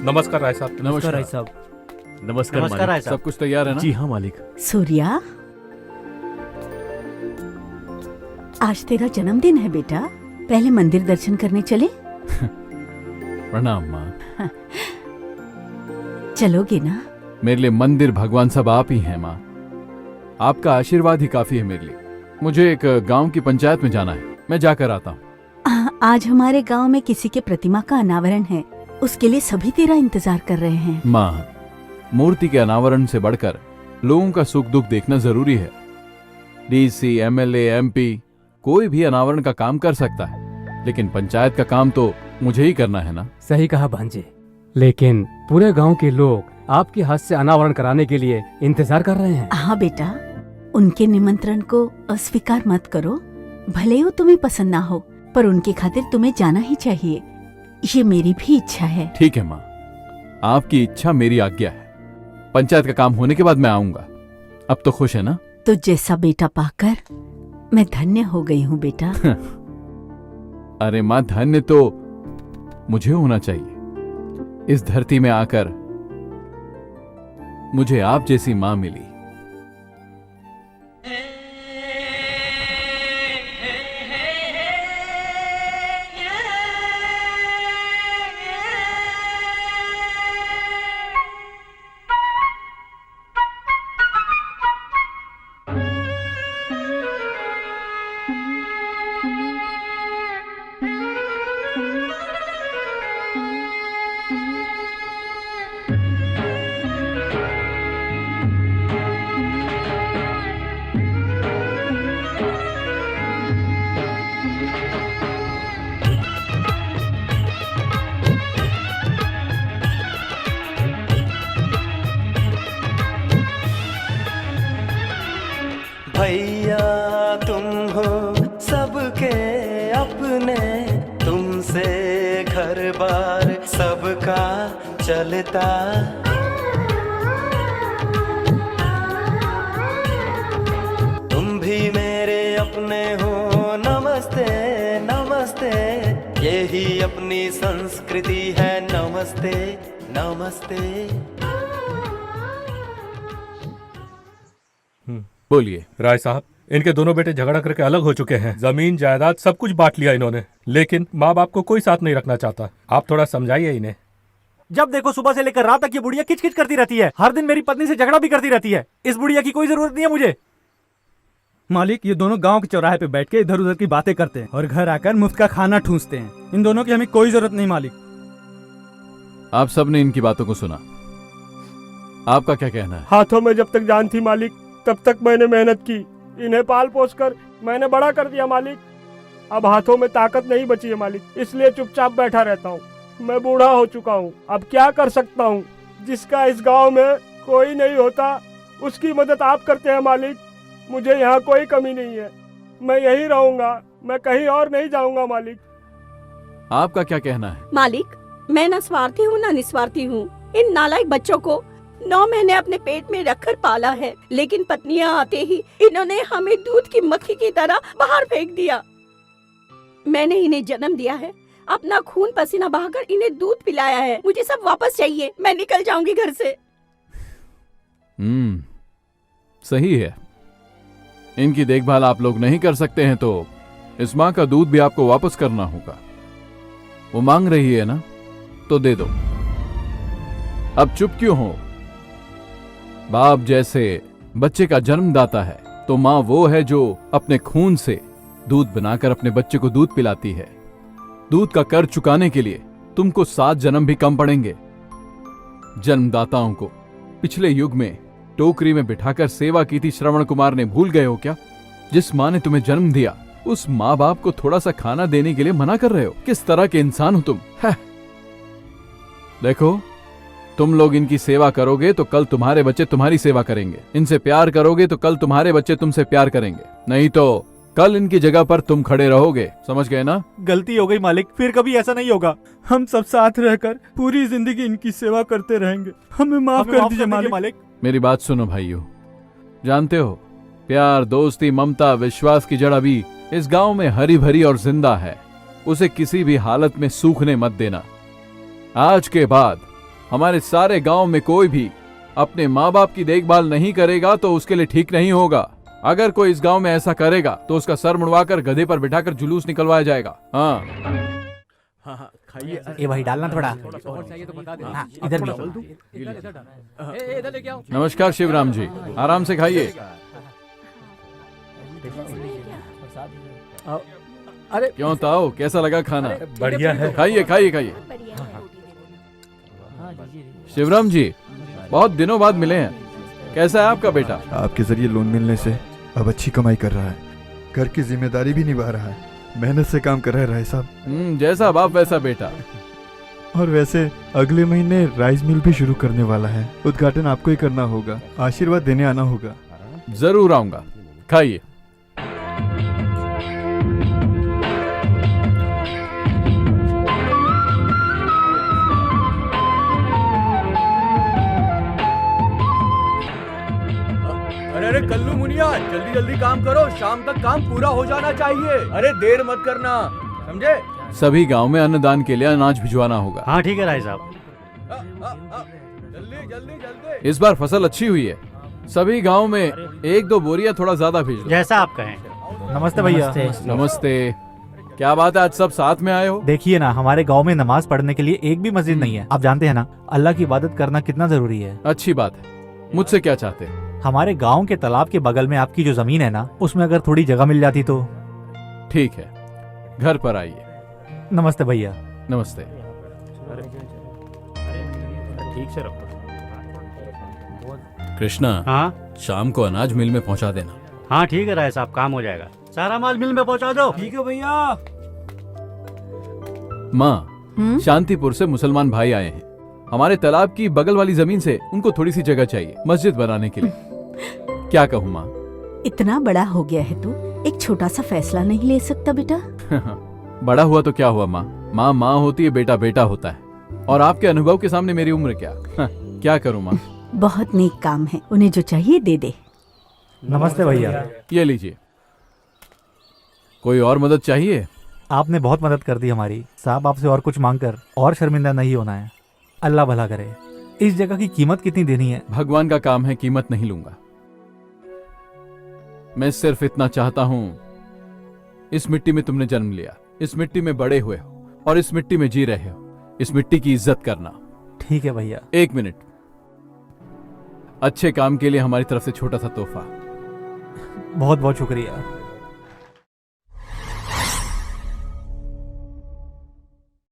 नमस्कार राय साहब। नमस्कार राय साहब। नमस्कार नमस्कार राय मालिक। साहब। सब कुछ तैयार है ना? जी हाँ मालिक। सूर्या, आज तेरा जन्मदिन है बेटा, पहले मंदिर दर्शन करने चले? प्रणाम माँ। चलोगे ना? मेरे लिए मंदिर भगवान सब आप ही हैं माँ। आपका आशीर्वाद ही काफी है मेरे लिए। मुझे एक गांव की पंचायत में जाना है, मैं जाकर आता हूँ। आज हमारे गांव में किसी के प्रतिमा का अनावरण है, उसके लिए सभी तेरा इंतजार कर रहे हैं। माँ, मूर्ति के अनावरण से बढ़कर लोगों का सुख दुख देखना जरूरी है। डीसी, एमएलए, एमपी कोई भी अनावरण का काम कर सकता है, लेकिन पंचायत का काम तो मुझे ही करना है ना। सही कहा भांजे, लेकिन पूरे गांव के लोग आपके हाथ से अनावरण कराने के लिए इंतजार कर रहे हैं। हाँ बेटा, उनके निमंत्रण को अस्वीकार मत करो। भले ही तुम्हें पसंद ना हो, पर उनके खातिर तुम्हें जाना ही चाहिए। ये मेरी भी इच्छा है। ठीक है माँ, आपकी इच्छा मेरी आज्ञा है। पंचायत का काम होने के बाद मैं आऊंगा। अब तो खुश है ना? तो जैसा बेटा पाकर मैं धन्य हो गई हूँ बेटा। अरे माँ, धन्य तो मुझे होना चाहिए। इस धरती में आकर मुझे आप जैसी माँ मिली। भैया तुम हो सबके अपने, तुमसे घर बार सबका चलता। तुम भी मेरे अपने हो, नमस्ते नमस्ते, यही अपनी संस्कृति है। नमस्ते नमस्ते। बोलिए। राय साहब, इनके दोनों बेटे झगड़ा करके अलग हो चुके हैं। जमीन जायदाद सब कुछ बांट लिया इन्होंने, लेकिन माँ बाप को कोई साथ नहीं रखना चाहता। आप थोड़ा समझाइए इन्हें। जब देखो सुबह से लेकर रात तक ये बुढ़िया किच किच करती रहती है। हर दिन मेरी पत्नी से झगड़ा भी करती रहती है। इस बुढ़िया की कोई जरूरत नहीं है मुझे। मालिक, ये दोनों गांव के चौराहे पे बैठ के इधर उधर की बातें करते हैं और घर आकर मुफ्त का खाना ठूंसते हैं। इन दोनों की हमें कोई जरूरत नहीं मालिक। आप सबने इनकी बातों को सुना, आपका क्या कहना है? हाथों में जब तक जान थी मालिक, तब तक मैंने मेहनत की। इन्हें पाल पोस कर मैंने बड़ा कर दिया मालिक। अब हाथों में ताकत नहीं बची है मालिक, इसलिए चुपचाप बैठा रहता हूँ। मैं बूढ़ा हो चुका हूँ, अब क्या कर सकता हूँ। जिसका इस गांव में कोई नहीं होता, उसकी मदद आप करते हैं मालिक। मुझे यहाँ कोई कमी नहीं है, मैं यहीं रहूंगा, मैं कहीं और नहीं जाऊंगा मालिक। आपका क्या कहना है? मालिक, मैं न स्वार्थी हूँ न निस्वार्थी हूँ। इन नालायक बच्चों को 9 महीने अपने पेट में रखकर पाला है, लेकिन पत्नियां आते ही इन्होंने हमें दूध की मक्खी की तरह बाहर फेंक दिया। मैंने इन्हें जन्म दिया है, अपना खून पसीना बहाकर इन्हें दूध पिलाया है। मुझे सब वापस चाहिए, मैं निकल जाऊंगी घर से। सही है। इनकी देखभाल आप लोग नहीं कर सकते हैं तो इस माँ का दूध भी आपको वापस करना होगा। वो मांग रही है ना, तो दे दो। अब चुप क्यों हो? बाप जैसे बच्चे का जन्मदाता है, तो माँ वो है जो अपने खून से दूध बनाकर अपने बच्चे को दूध पिलाती है। दूध का कर चुकाने के लिए तुमको 7 जन्म भी कम पड़ेंगे। जन्मदाताओं को पिछले युग में टोकरी में बिठाकर सेवा की थी श्रवण कुमार ने भूल गए हो क्या? जिस माँ ने तुम्हें जन्म दिया उस माँ बाप को थोड़ा सा खाना देने के लिए मना कर रहे हो? किस तरह के इंसान हो तुम? है। देखो, तुम लोग इनकी सेवा करोगे तो कल तुम्हारे बच्चे तुम्हारी सेवा करेंगे, इनसे प्यार करोगे तो कल तुम्हारे बच्चे तुमसे प्यार करेंगे, नहीं तो कल इनकी जगह पर तुम खड़े रहोगे। समझ गए ना? गलती हो गई मालिक, फिर कभी ऐसा नहीं होगा। हम सब साथ रहकर पूरी जिंदगी इनकी सेवा करते रहेंगे। हमें माफ कर दीजिए मालिक। मेरी बात सुनो भाइयों, जानते हो प्यार, दोस्ती, ममता, विश्वास की जड़ अभी इस गांव में हरी भरी और जिंदा है। उसे किसी भी हालत में सूखने मत देना। आज के बाद हमारे सारे गांव में कोई भी अपने माँ बाप की देखभाल नहीं करेगा तो उसके लिए ठीक नहीं होगा। अगर कोई इस गांव में ऐसा करेगा तो उसका सर मुड़वाकर गधे पर बिठाकर जुलूस निकलवाया जाएगा। हाँ, ये भाई डालना थोड़ा। हाँ, इधर भी। इधर लेके आओ। नमस्कार शिवराम जी, आराम से खाइए। अरे क्यों ताऊ, कैसा लगा खाना? बढ़िया है। खाइए खाइए खाइए। शिवराम जी, बहुत दिनों बाद मिले हैं, कैसा है आपका बेटा? आपके जरिए लोन मिलने से अब अच्छी कमाई कर रहा है, घर की जिम्मेदारी भी निभा रहा है, मेहनत से काम कर रहा है राय साहब। जैसा बाप वैसा बेटा। और वैसे अगले महीने राइस मिल भी शुरू करने वाला है, उद्घाटन आपको ही करना होगा, आशीर्वाद देने आना होगा। जरूर आऊंगा, खाइए। अरे कल्लू मुनिया, जल्दी जल्दी काम करो, शाम तक काम पूरा हो जाना चाहिए। अरे देर मत करना, समझे? सभी गांव में अन्नदान के लिए अनाज भिजवाना होगा। हाँ ठीक है राय साहब। जल्दी जल्दी जल्दी। इस बार फसल अच्छी हुई है, सभी गांव में 1-2 बोरियां थोड़ा ज्यादा भेज दो। जैसा आप कहें। नमस्ते भैया। नमस्ते। क्या बात है, आज सब साथ में आए हो? देखिए ना, हमारे गांव में नमाज पढ़ने के लिए एक भी मस्जिद नहीं है। आप जानते हैं ना, अल्लाह की इबादत करना कितना जरूरी है। अच्छी बात है। मुझसे क्या चाहते हैं? हमारे गांव के तालाब के बगल में आपकी जो जमीन है ना, उसमें अगर थोड़ी जगह मिल जाती तो। ठीक है, घर पर आइए। नमस्ते भैया। नमस्ते। ठीक से रखो। कृष्णा, हाँ शाम को अनाज मिल में पहुंचा देना। हाँ ठीक है राय साहब, काम हो जाएगा। सारा माल मिल में पहुंचा दो। ठीक है भैया। माँ, शांतिपुर से मुसलमान भाई आए हैं, हमारे तालाब की बगल वाली जमीन से उनको थोड़ी सी जगह चाहिए मस्जिद बनाने के लिए। क्या कहूँ माँ? इतना बड़ा हो गया है तू, एक छोटा सा फैसला नहीं ले सकता बेटा? बड़ा हुआ तो क्या हुआ माँ, माँ माँ होती है, बेटा बेटा होता है। और आपके अनुभव के सामने मेरी उम्र क्या? क्या करूँ माँ? बहुत नेक काम है, उन्हें जो चाहिए दे दे। नमस्ते भैया। ये लीजिए। कोई और मदद चाहिए? आपने बहुत मदद कर दी हमारी साहब, आपसे और कुछ मांगकर और शर्मिंदा नहीं होना है। अल्लाह भला करे। इस जगह की कीमत कितनी देनी है? भगवान का काम है, कीमत नहीं लूंगा। मैं सिर्फ इतना चाहता हूं, इस मिट्टी में तुमने जन्म लिया, इस मिट्टी में बड़े हुए हो और इस मिट्टी में जी रहे हो, इस मिट्टी की इज्जत करना। ठीक है भैया। 1 मिनट, अच्छे काम के लिए हमारी तरफ से छोटा सा तोहफा। बहुत बहुत शुक्रिया।